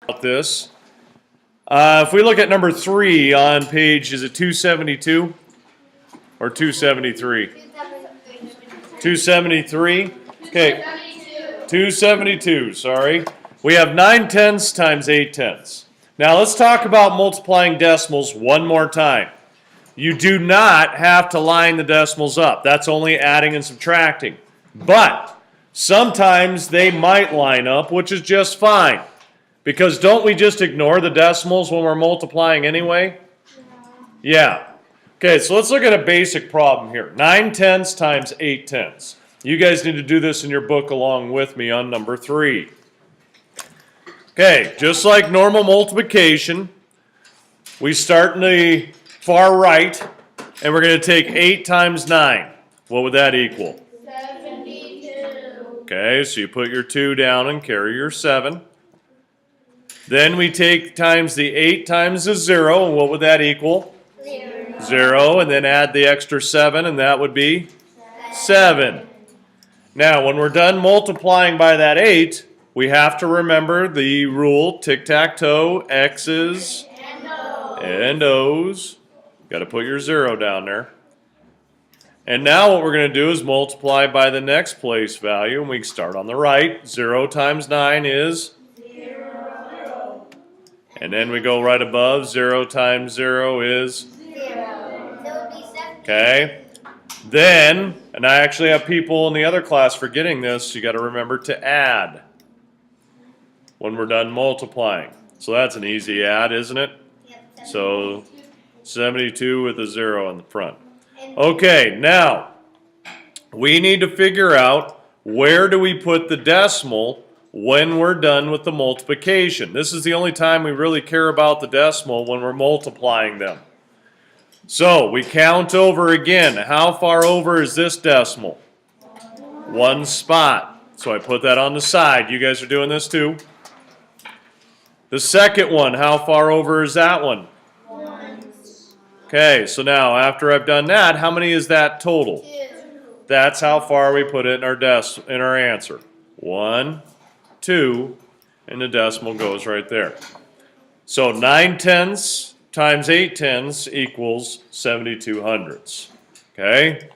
about this. If we look at number 3 on page, is it 272 or 273? 273. Okay. 272. Sorry. We have 9/10 times 8/10. Now let's talk about multiplying decimals one more time. You do not have to line the decimals up. That's only adding and subtracting. But sometimes they might line up, which is just fine. Because don't we just ignore the decimals when we're multiplying anyway? Yeah. Okay, so let's look at a basic problem here. 9/10 times 8/10. You guys need to do this in your book along with me on number 3. Okay, just like normal multiplication, we start in the far right, and we're going to take 8 times 9. What would that equal? 72. Okay, so you put your 2 down and carry your 7. Then we take times the 8 times the 0, and what would that equal? 0. 0, and then add the extra 7, and that would be 7. Now, when we're done multiplying by that 8, we have to remember the rule, tic-tac-toe, X's and O's. Got to put your 0 down there. And now what we're going to do is multiply by the next place value, and we start on the right. 0 times 9 is? 0. And then we go right above. 0 times 0 is? 0. So it would be 7. Okay. Then, and I actually have people in the other class forgetting this, you got to remember to add when we're done multiplying. So that's an easy add, isn't it? Yep, So 72 with a 0 in the front. Okay, now we need to figure out where do we put the decimal when we're done with the multiplication. This is the only time we really care about the decimal, when we're multiplying them. So we count over again. How far over is this decimal? 1 spot. So I put that on the side. You guys are doing this too. The second one, how far over is that one? 1. Okay, so now after I've done that, how many is that total? 2. That's how far we put it in our answer. 1, 2, and the decimal goes right there. So 9/10 times 8/10 equals 72 hundredths. Okay?